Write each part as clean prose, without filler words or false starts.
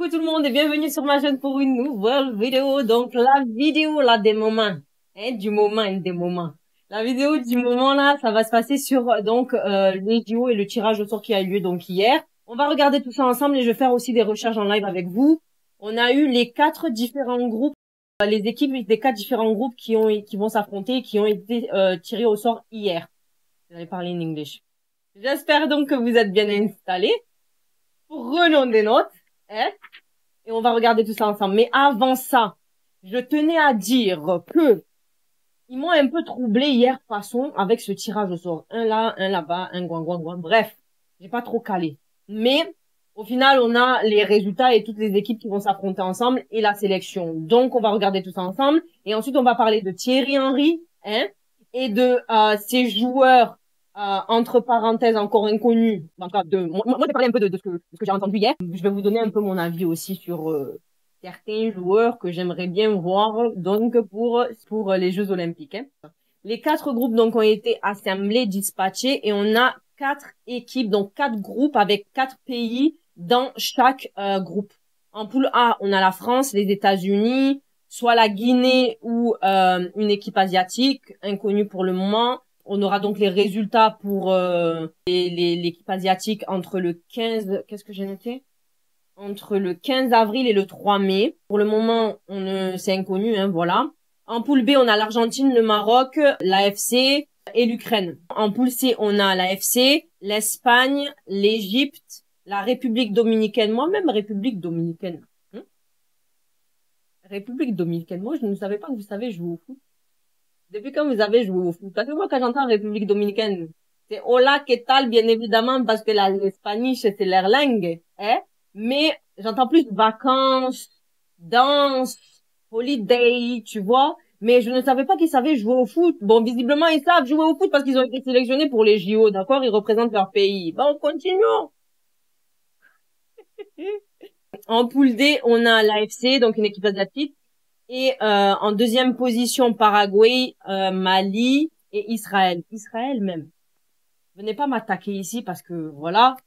Coucou tout le monde et bienvenue sur ma chaîne pour une nouvelle vidéo. Donc la vidéo là des moments, du moment et des moments. La vidéo du moment là, ça va se passer sur les JO et le tirage au sort qui a eu lieu donc hier. On va regarder tout ça ensemble et je vais faire aussi des recherches en live avec vous. On a eu les 4 différents groupes, les équipes des 4 différents groupes qui vont s'affronter et qui ont été tirés au sort hier. Je vais parler en anglais. J'espère donc que vous êtes bien installés. Prenons des notes. Et on va regarder tout ça ensemble. Mais avant ça, je tenais à dire que ils m'ont un peu troublé hier façon avec ce tirage au sort. Un là, un là-bas, un guan. Bref, j'ai pas trop calé. Mais au final, on a les résultats et toutes les équipes qui vont s'affronter ensemble et la sélection. Donc, on va regarder tout ça ensemble. Et ensuite, on va parler de Thierry Henry et de ces joueurs entre parenthèses encore inconnus. Moi, je vais parler un peu de ce que j'ai entendu hier. Je vais vous donner un peu mon avis aussi sur certains joueurs que j'aimerais bien voir donc pour les Jeux Olympiques. Les 4 groupes donc ont été assemblés, dispatchés et on a 4 équipes, donc 4 groupes avec 4 pays dans chaque groupe. En poule A, on a la France, les États-Unis, soit la Guinée ou une équipe asiatique, inconnue pour le moment. On aura donc les résultats pour l'équipe asiatique entre le 15... Qu'est-ce que j'ai noté? Entre le 15 avril et le 3 mai. Pour le moment, c'est inconnu, voilà. En poule B, on a l'Argentine, le Maroc, l'AFC et l'Ukraine. En poule C, on a l'AFC, l'Espagne, l'Égypte, la République dominicaine. Moi-même, République dominicaine. République dominicaine. Moi, je ne savais pas que vous savez jouer au foot. Depuis quand vous avez joué au foot? Parce que moi, quand j'entends République dominicaine, c'est hola, que tal, bien évidemment, parce que l'espagnol, c'est leur langue, mais j'entends plus vacances, danse, holiday, tu vois. Mais je ne savais pas qu'ils savaient jouer au foot. Bon, visiblement, ils savent jouer au foot parce qu'ils ont été sélectionnés pour les JO, d'accord? Ils représentent leur pays. Bon, continuons. En poule D, on a l'AFC, donc une équipe asiatique. Et en deuxième position, Paraguay, Mali et Israël. Israël même. Venez pas m'attaquer ici parce que voilà,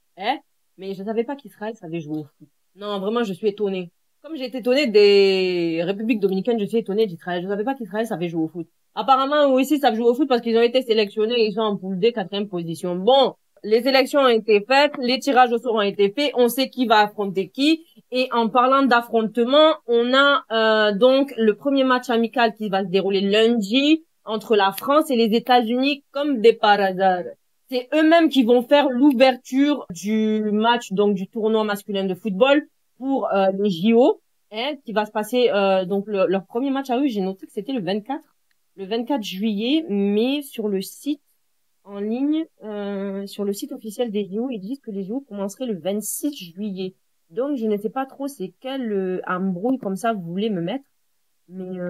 mais je savais pas qu'Israël savait jouer au foot. Non, vraiment, je suis étonnée. Comme j'ai été étonnée des Républiques dominicaines, je suis étonnée d'Israël. Je savais pas qu'Israël savait jouer au foot. Apparemment, eux aussi savent jouer au foot parce qu'ils ont été sélectionnés et ils sont en poule D, 4e position. Bon, les sélections ont été faites, les tirages au sort ont été faits, on sait qui va affronter qui. Et en parlant d'affrontement, on a donc le premier match amical qui va se dérouler lundi entre la France et les États-Unis comme des par hasard. C'est eux-mêmes qui vont faire l'ouverture du match, donc du tournoi masculin de football pour les JO, qui va se passer donc leur premier match à eux. J'ai noté que c'était le 24 juillet, mais sur le site en ligne, sur le site officiel des JO, ils disent que les JO commenceraient le 26 juillet. Donc je ne sais pas trop c'est quel embrouille comme ça vous voulez me mettre, mais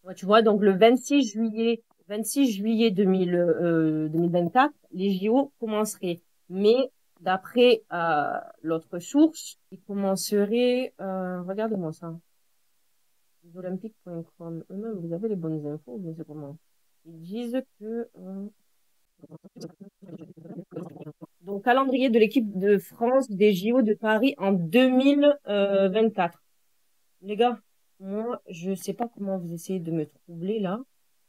ouais, tu vois, donc le 26 juillet 2024, les JO commenceraient. Mais d'après l'autre source, ils commenceraient, regardez-moi ça, olympiques.com. Eux-mêmes, vous avez les bonnes infos, mais c'est comment? Ils disent que donc calendrier de l'équipe de France des JO de Paris en 2024. Les gars, moi, je sais pas comment vous essayez de me troubler là,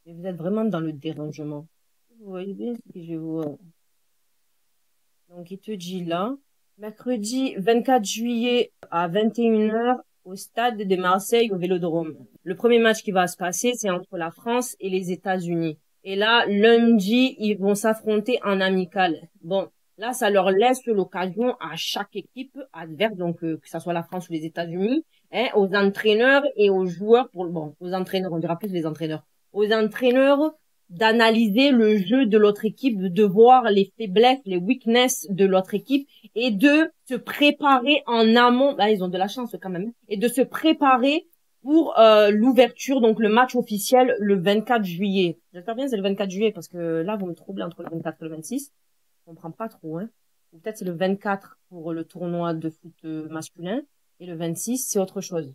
mais vous êtes vraiment dans le dérangement. Vous voyez bien ce que je vois. Donc, il te dit là, mercredi 24 juillet à 21h au stade de Marseille au Vélodrome. Le premier match qui va se passer, c'est entre la France et les États-Unis. Et là, lundi, ils vont s'affronter en amical. Bon, là, ça leur laisse l'occasion à chaque équipe adverse, donc que ça soit la France ou les États-Unis, aux entraîneurs et aux joueurs, aux entraîneurs, on dira plus les entraîneurs, aux entraîneurs d'analyser le jeu de l'autre équipe, de voir les faiblesses, les weaknesses de l'autre équipe et de se préparer en amont. Là, ils ont de la chance quand même. Et de se préparer pour l'ouverture, donc le match officiel le 24 juillet. J'espère bien c'est le 24 juillet parce que là, vous me troublez entre le 24 et le 26. Je comprends pas trop, hein. Ou peut-être c'est le 24 pour le tournoi de foot masculin et le 26, c'est autre chose.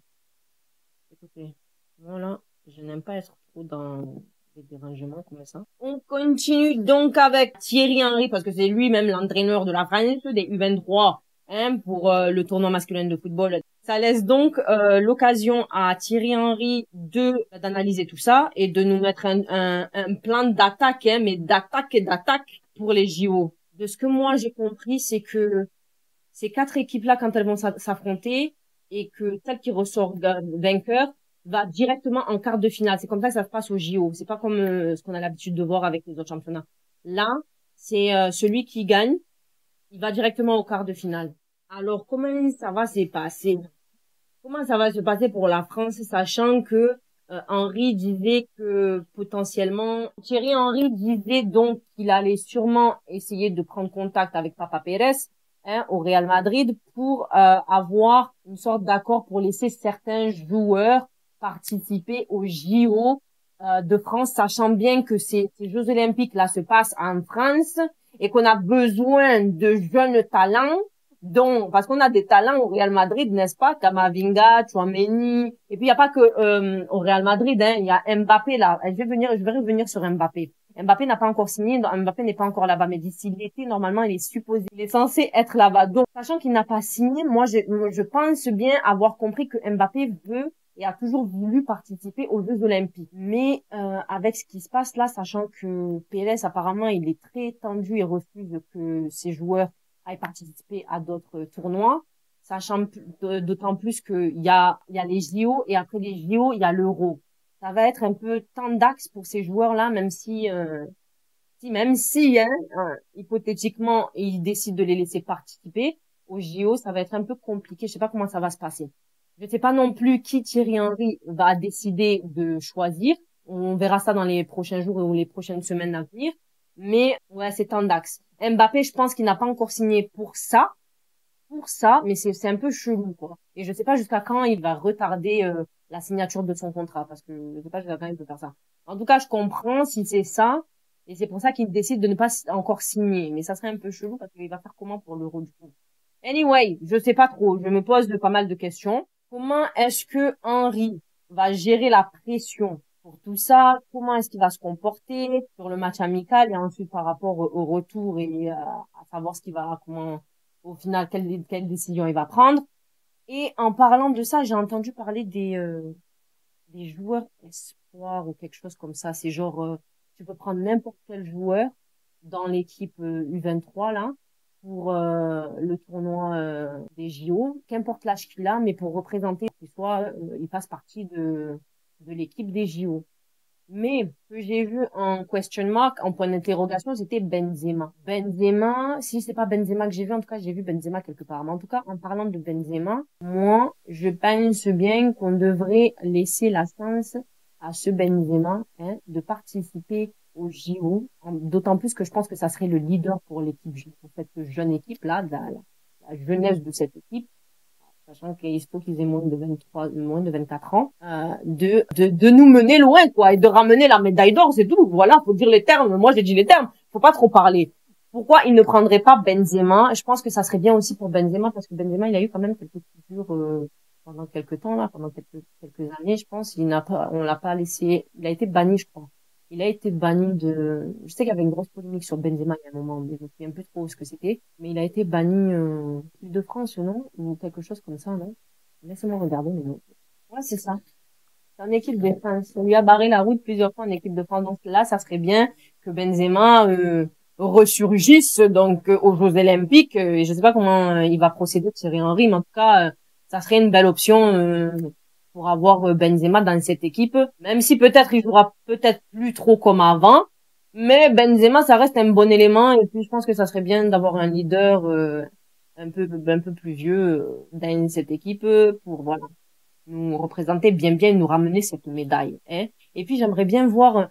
Écoutez, voilà, je n'aime pas être trop dans des dérangements comme ça. On continue donc avec Thierry Henry parce que c'est lui-même l'entraîneur de la France des U23 hein, pour le tournoi masculin de football. Ça laisse donc l'occasion à Thierry Henry d'analyser tout ça et de nous mettre un plan d'attaque, hein, mais d'attaque et d'attaque pour les JO. De ce que moi j'ai compris, c'est que ces quatre équipes-là, quand elles vont s'affronter et que celle qui ressort vainqueur va directement en quart de finale. C'est comme ça que ça se passe aux JO. C'est pas comme ce qu'on a l'habitude de voir avec les autres championnats. Là, c'est celui qui gagne, il va directement au quart de finale. Alors, comment ça va se passer? Comment ça va se passer pour la France, sachant que Henry disait que potentiellement, Thierry Henry disait donc qu'il allait sûrement essayer de prendre contact avec Papa Pérez, hein, au Real Madrid pour avoir une sorte d'accord pour laisser certains joueurs participer aux JO de France, sachant bien que ces Jeux Olympiques là se passent en France et qu'on a besoin de jeunes talents. Donc, parce qu'on a des talents au Real Madrid, n'est-ce pas? Camavinga, Tchouaméni. Et puis, il n'y a pas que au Real Madrid, hein. Il y a Mbappé, là. Je vais revenir sur Mbappé. Mbappé n'a pas encore signé. Mbappé n'est pas encore là-bas. Mais d'ici l'été, normalement, il est censé être là-bas. Donc, sachant qu'il n'a pas signé, moi, je pense bien avoir compris que Mbappé veut et a toujours voulu participer aux Jeux Olympiques. Mais avec ce qui se passe là, sachant que Pérez, apparemment, il est très tendu et refuse que ses joueurs aillent participer à d'autres tournois, sachant d'autant plus qu'il y a les JO et après les JO, il y a l'Euro. Ça va être un peu tant d'axes pour ces joueurs-là, même si hein, hypothétiquement, ils décident de les laisser participer aux JO, ça va être un peu compliqué. Je sais pas comment ça va se passer. Je sais pas non plus qui Thierry Henry va décider de choisir. On verra ça dans les prochains jours ou les prochaines semaines à venir. Mais ouais, c'est tant d'axes. Mbappé, je pense qu'il n'a pas encore signé pour ça, mais c'est un peu chelou, quoi. Et je sais pas jusqu'à quand il va retarder la signature de son contrat, parce que je sais pas jusqu'à quand il peut faire ça. En tout cas, je comprends si c'est ça, et c'est pour ça qu'il décide de ne pas encore signer. Mais ça serait un peu chelou parce qu'il va faire comment pour l'Euro du coup. Anyway, je sais pas trop. Je me pose pas mal de questions. Comment est-ce que Henry va gérer la pression pour tout ça? Comment est-ce qu'il va se comporter sur le match amical et ensuite par rapport au retour et à savoir au final, quelle décision il va prendre? Et en parlant de ça, j'ai entendu parler des joueurs espoirs ou quelque chose comme ça. C'est genre, tu peux prendre n'importe quel joueur dans l'équipe U23 là pour le tournoi des JO, qu'importe l'âge qu'il a, mais pour représenter, qu'il soit, il fasse partie de l'équipe des JO. Mais ce que j'ai vu en question mark, en point d'interrogation, c'était Benzema. Benzema, si c'est pas Benzema que j'ai vu, en tout cas, j'ai vu Benzema quelque part. Mais en tout cas, en parlant de Benzema, moi, je pense bien qu'on devrait laisser la chance à ce Benzema, hein, de participer au JO. D'autant plus que je pense que ça serait le leader pour l'équipe, pour cette jeune équipe-là, la jeunesse de cette équipe, sachant qu'il faut qu'ils aient moins de 24 ans, de nous mener loin, quoi, et de ramener la médaille d'or, c'est tout. Voilà, faut dire les termes. Moi, j'ai dit les termes. Faut pas trop parler. Pourquoi il ne prendrait pas Benzema? Je pense que ça serait bien aussi pour Benzema, parce que Benzema, il a eu quand même quelques coupures, pendant quelques temps, là, pendant quelques années, je pense. On l'a pas laissé, il a été banni, je crois. Il a été banni je sais qu'il y avait une grosse polémique sur Benzema il y a un moment, mais je me souviens plus trop ce que c'était, mais il a été banni, de France, non? Ou quelque chose comme ça, non? Laissez-moi regarder, mais non. Ouais, c'est ça. C'est en équipe de France. On lui a barré la route plusieurs fois en équipe de France. Donc là, ça serait bien que Benzema, ressurgisse, donc, aux Jeux Olympiques, et je sais pas comment il va procéder Thierry Henry, mais en tout cas, ça serait une belle option, pour avoir Benzema dans cette équipe, même si peut-être il jouera peut-être plus trop comme avant, mais Benzema ça reste un bon élément et puis je pense que ça serait bien d'avoir un leader un peu plus vieux dans cette équipe pour voilà nous représenter bien nous ramener cette médaille, hein. Et puis j'aimerais bien voir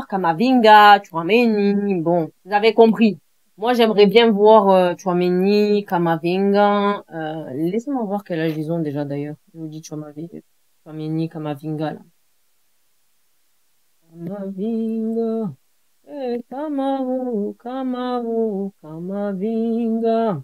Camavinga, Tchouaméni, bon, vous avez compris. Moi, j'aimerais bien voir Tchouaméni, Camavinga. Laissez-moi voir quel âge ils ont déjà d'ailleurs. Je vous dis Tchouaméni, Camavinga là. Camavinga, Camavinga.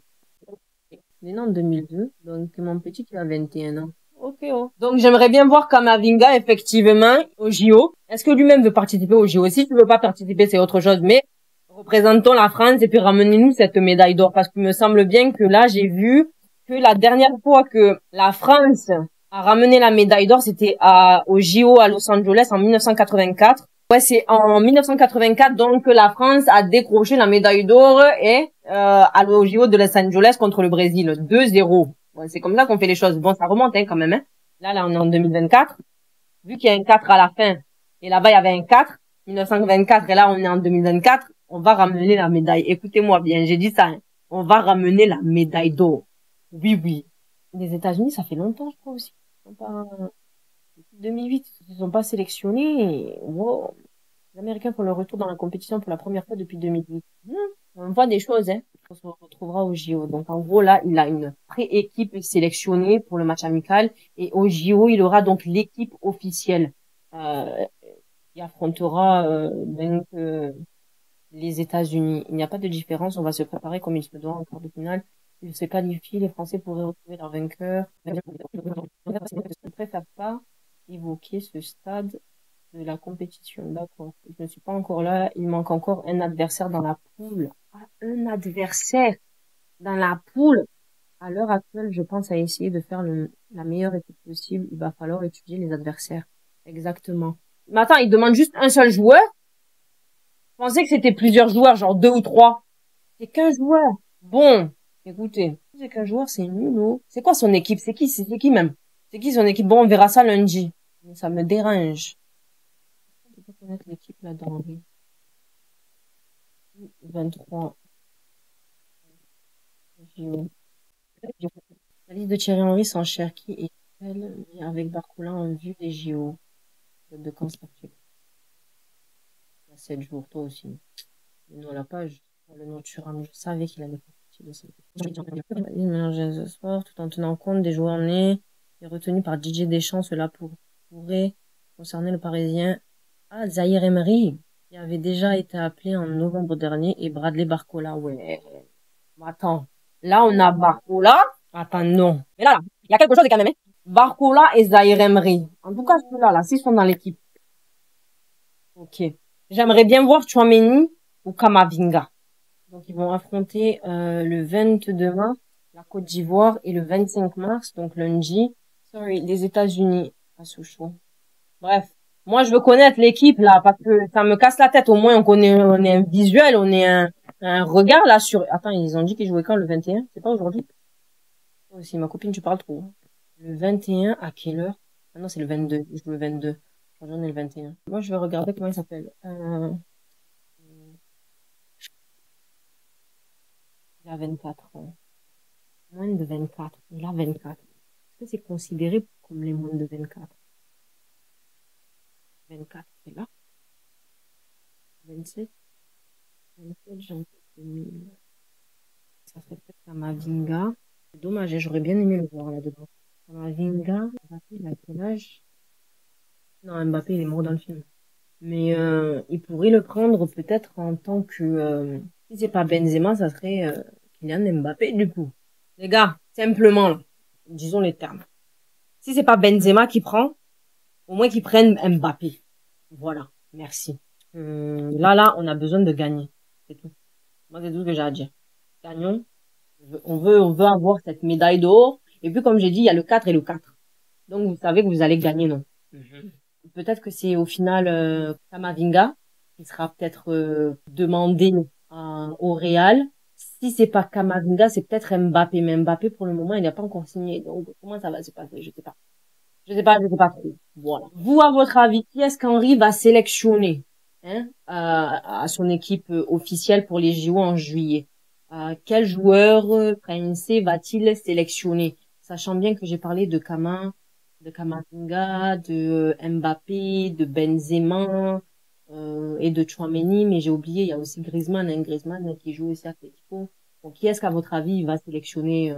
Il est né en 2002, donc mon petit qui a 21 ans. Ok, oh. Donc j'aimerais bien voir Camavinga effectivement au JO. Est-ce que lui-même veut participer au JO? Si tu veux pas participer, c'est autre chose, mais représentons la France et puis ramenez-nous cette médaille d'or parce qu'il me semble bien que là, j'ai vu que la dernière fois que la France a ramené la médaille d'or, c'était au JO à Los Angeles en 1984. Ouais, c'est en 1984 donc que la France a décroché la médaille d'or et au JO de Los Angeles contre le Brésil 2-0. Ouais, c'est comme ça qu'on fait les choses. Bon, ça remonte quand même. Hein. Là, on est en 2024. Vu qu'il y a un 4 à la fin et là-bas il y avait un 4, 1924 et là on est en 2024, on va ramener la médaille. Écoutez-moi bien, j'ai dit ça. Hein. On va ramener la médaille d'or. Oui, oui. Les États-Unis, ça fait longtemps, je crois aussi. Ils sont pas... 2008, ils ne sont pas sélectionnés. Wow. Les Américains font le retour dans la compétition pour la première fois depuis 2008. On voit des choses, hein. On se retrouvera au JO. Donc, en gros, là, il a une pré-équipe sélectionnée pour le match amical. Et au JO, il aura donc l'équipe officielle, qui affrontera, les États-Unis. Il n'y a pas de différence. On va se préparer comme il se doit en quart de finale. S'ils se qualifient, les Français pourraient retrouver leur vainqueur. Je ne préfère pas évoquer ce stade de la compétition. D'accord. Je ne suis pas encore là. Il manque encore un adversaire dans la poule. Ah, un adversaire dans la poule. À l'heure actuelle, je pense à essayer de faire la meilleure équipe possible. Il va falloir étudier les adversaires. Exactement. Mais attends, il demande juste un seul joueur? Je pensais que c'était plusieurs joueurs, genre 2 ou 3. C'est qu'un joueur. Bon, écoutez, c'est qu'un joueur, c'est nul, oh. C'est quoi son équipe? C'est qui même? C'est qui son équipe? Bon, on verra ça lundi. Ça me dérange. On peut pas connaître l'équipe là dans les 23 JO. La liste de Thierry Henry sans Cherki et elle, mais avec Barcola en vue des JO. De quand ça fait? Il y a 7 jours, toi aussi. Le nom à la page, le nom de Thuram, je savais qu'il allait faire partie de ça. Il mélange ce sport tout en tenant compte des joueurs nés et retenus par Didier Deschamps. Cela pourrait concerner le Parisien Zahir Emery, qui avait déjà été appelé en novembre dernier, et Bradley Barcola. Ouais. Attends. Là, on a Barcola. Attends, non. Mais là, il y a quelque chose quand même. Hein. Barcola et Zahir Emery. En tout cas, ceux-là, s'ils sont dans l'équipe. Ok. J'aimerais bien voir Tchouaméni ou Kamavinga. Donc, ils vont affronter le 22 mars, la Côte d'Ivoire, et le 25 mars, donc lundi, les États-Unis à Sochaux. Bref, moi, je veux connaître l'équipe, là, parce que ça me casse la tête. Au moins, on est un visuel, on est un regard, là, sur... Attends, ils ont dit qu'ils jouaient quand, le 21? C'est pas aujourd'hui? Aussi, ma copine, tu parles trop. Le 21, à quelle heure? Ah non, c'est le 22. Je joue le 22. J'en ai le 21. Moi, je vais regarder comment il s'appelle. Il a 24 ans. Moins de 24. Il a 24. Est-ce que c'est considéré comme les moins de 24? 24, c'est là. 27. 27 janvier 2000. Ça serait peut-être Kamavinga. C'est dommage, j'aurais bien aimé le voir là-dedans. Kamavinga, Mbappé, il a quel âge? Non, Mbappé, il est mort dans le film. Mais il pourrait le prendre peut-être en tant que... si c'est pas Benzema, ça serait Kylian Mbappé du coup. Les gars, simplement, là, disons les termes. Si c'est pas Benzema qui prend, au moins qu'ils prennent Mbappé. Voilà, merci. Là, on a besoin de gagner. C'est tout. Moi, c'est tout ce que j'ai à dire. Gagnons. On veut avoir cette médaille d'or. Et puis, comme j'ai dit, il y a le 4 et le 4. Donc, vous savez que vous allez gagner, non? Peut-être que c'est au final Kamavinga qui sera peut-être demandé au Real. Si c'est pas Kamavinga, c'est peut-être Mbappé. Mais Mbappé, pour le moment, il n'a pas encore signé. Donc, comment ça va se passer? Je sais pas. Je sais pas trop. Voilà. Vous, à votre avis, qui est-ce qu'Henry va sélectionner hein, à son équipe officielle pour les JO en juillet? Quel joueur français va-t-il sélectionner? Sachant bien que j'ai parlé de Kamavinga, de Mbappé, de Benzema et de Tchouaméni, mais j'ai oublié, il y a aussi Griezmann, hein, Griezmann qui joue aussi à Atletico. Donc, qui est-ce qu'à votre avis, il va sélectionner,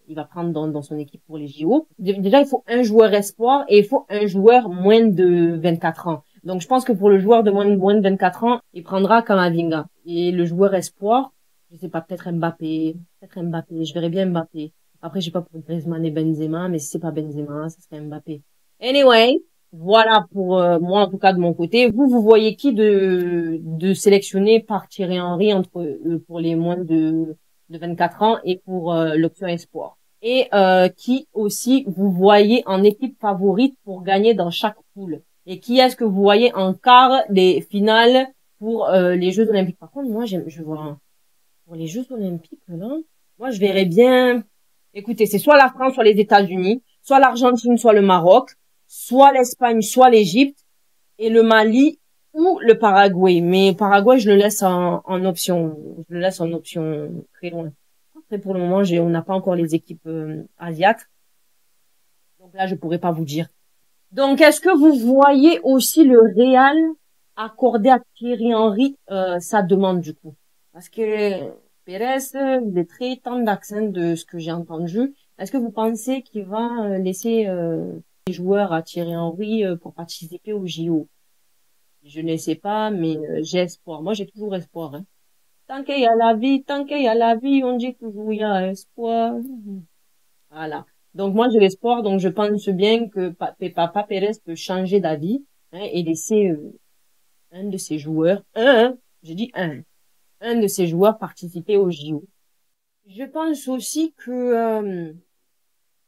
il va prendre dans son équipe pour les JO? Déjà, il faut un joueur espoir et il faut un joueur moins de 24 ans. Donc, je pense que pour le joueur de moins de 24 ans, il prendra Kamavinga. Et le joueur espoir, je sais pas, peut-être Mbappé, je verrais bien Mbappé. Après, je sais pas pour Griezmann et Benzema, mais si c'est pas Benzema, ça serait Mbappé. Anyway, Voilà pour moi, en tout cas de mon côté. Vous voyez qui de sélectionner par Thierry Henry entre pour les moins de 24 ans et pour l'option espoir. Et qui aussi vous voyez en équipe favorite pour gagner dans chaque poule. Et qui est-ce que vous voyez en quart des finales pour les Jeux Olympiques. Par contre, moi, je vois pour les Jeux Olympiques là, moi je verrais bien. Écoutez, c'est soit la France, soit les États-Unis, soit l'Argentine, soit le Maroc, soit l'Espagne, soit l'Égypte, et le Mali ou le Paraguay. Mais Paraguay, je le laisse en option. Je le laisse en option très loin. Après, pour le moment, on n'a pas encore les équipes asiates. Donc là, je pourrais pas vous dire. Donc, est-ce que vous voyez aussi le Real accorder à Thierry Henry sa demande du coup? Parce que Pérez, il est très tendre d'accent de ce que j'ai entendu. Est-ce que vous pensez qu'il va laisser les joueurs à Thierry Henry pour participer au JO? Je ne sais pas, mais j'ai espoir. Moi, j'ai toujours espoir. Hein. Tant qu'il y a la vie, tant qu'il y a la vie, on dit toujours il y a espoir. Voilà. Donc moi j'ai l'espoir, donc je pense bien que Papa Pérez peut changer d'avis hein, et laisser un de ses joueurs, j'ai dit un de ses joueurs participer au JO. Je pense aussi que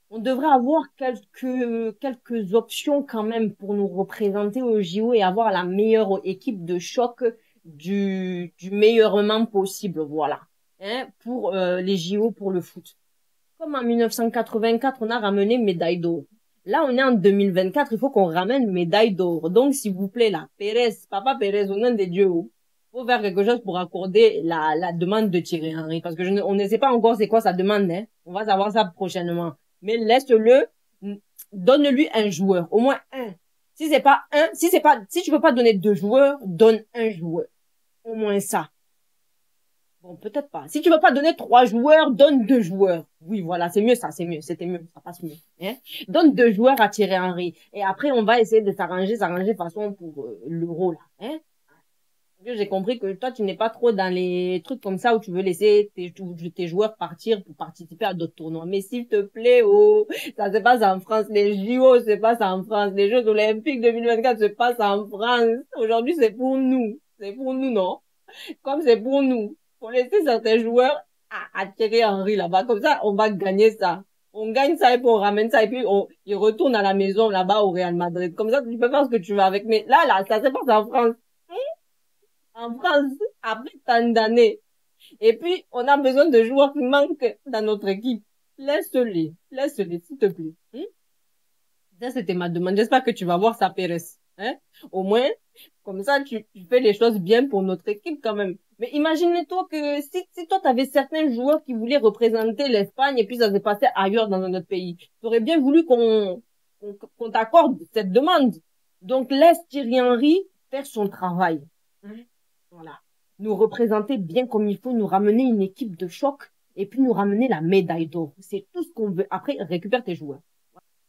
on devrait avoir quelques options quand même pour nous représenter au JO et avoir la meilleure équipe de choc du meilleurement possible, voilà, hein, pour les JO pour le foot. Comme en 1984, on a ramené médaille d'or. Là, on est en 2024, il faut qu'on ramène médaille d'or. Donc, s'il vous plaît, là, Pérez, Papa Pérez, au nom de Dieu, faut faire quelque chose pour accorder la demande de Thierry Henry. Parce que on ne sait pas encore c'est quoi sa demande, hein. On va savoir ça prochainement. Mais laisse-le, donne-lui un joueur, au moins un. Si c'est pas un, si tu veux pas donner deux joueurs, donne un joueur. Au moins ça. Bon, peut-être pas. Si tu veux pas donner trois joueurs, donne deux joueurs. Oui, voilà, c'est mieux ça, c'est mieux, c'était mieux, ça passe mieux. Hein? Donne deux joueurs à Thierry Henry. Et après, on va essayer de s'arranger de façon pour l'euro, là. Hein? Parce que j'ai compris que toi, tu n'es pas trop dans les trucs comme ça où tu veux laisser tes joueurs partir pour participer à d'autres tournois. Mais s'il te plaît, oh, ça se passe en France. Les JO se passent en France. Les Jeux Olympiques 2024 se passent en France. Aujourd'hui, c'est pour nous. C'est pour nous, non? Comme c'est pour nous. Faut laisser certains joueurs à Thierry Henry là-bas. Comme ça, on va gagner ça. On gagne ça et puis on ramène ça et puis il retourne à la maison là-bas au Real Madrid. Comme ça, tu peux faire ce que tu veux avec. Mais là, ça se passe en France. En France, après tant d'années. Et puis, on a besoin de joueurs qui manquent dans notre équipe. Laisse-les, s'il te plaît. Ça, c'était ma demande. J'espère que tu vas voir ça, Pérez. Hein? Au moins, comme ça, tu fais les choses bien pour notre équipe quand même. Mais imagine-toi que si toi, tu avais certains joueurs qui voulaient représenter l'Espagne et puis ça s'est passé ailleurs dans un autre pays, tu aurais bien voulu qu'on t'accorde cette demande. Donc, laisse Thierry Henry faire son travail. Hein? Voilà. Nous représenter bien comme il faut, nous ramener une équipe de choc et puis nous ramener la médaille d'or. C'est tout ce qu'on veut. Après, récupère tes joueurs.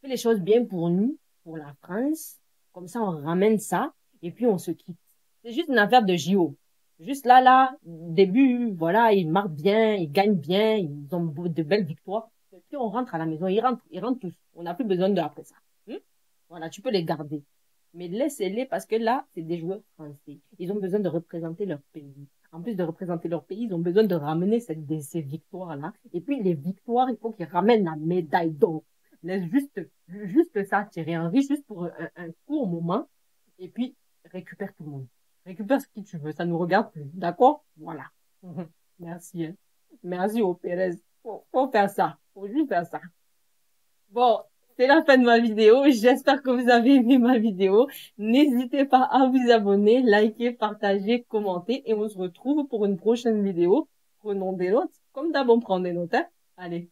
Fais les choses bien pour nous, pour la France. Comme ça, on ramène ça et puis on se quitte. C'est juste une affaire de JO. Juste là, début, voilà, ils marquent bien, ils gagnent bien, ils ont de belles victoires. Et puis on rentre à la maison, ils rentrent tous. On n'a plus besoin d'eux après ça. Voilà, tu peux les garder. Mais laissez-les parce que là, c'est des joueurs français. Ils ont besoin de représenter leur pays. En plus de représenter leur pays, ils ont besoin de ramener ces victoires-là. Et puis les victoires, il faut qu'ils ramènent la médaille d'or. Laisse juste ça, Thierry Henry, juste pour un court moment. Et puis, récupère tout le monde. Récupère ce que tu veux, ça nous regarde plus. D'accord? Voilà. Merci. Hein. Merci au Pérez. Faut faire ça. Faut juste faire ça. Bon, c'est la fin de ma vidéo. J'espère que vous avez aimé ma vidéo. N'hésitez pas à vous abonner, liker, partager, commenter et on se retrouve pour une prochaine vidéo. Prenons des notes. Comme d'hab, on prend des notes. Hein. Allez.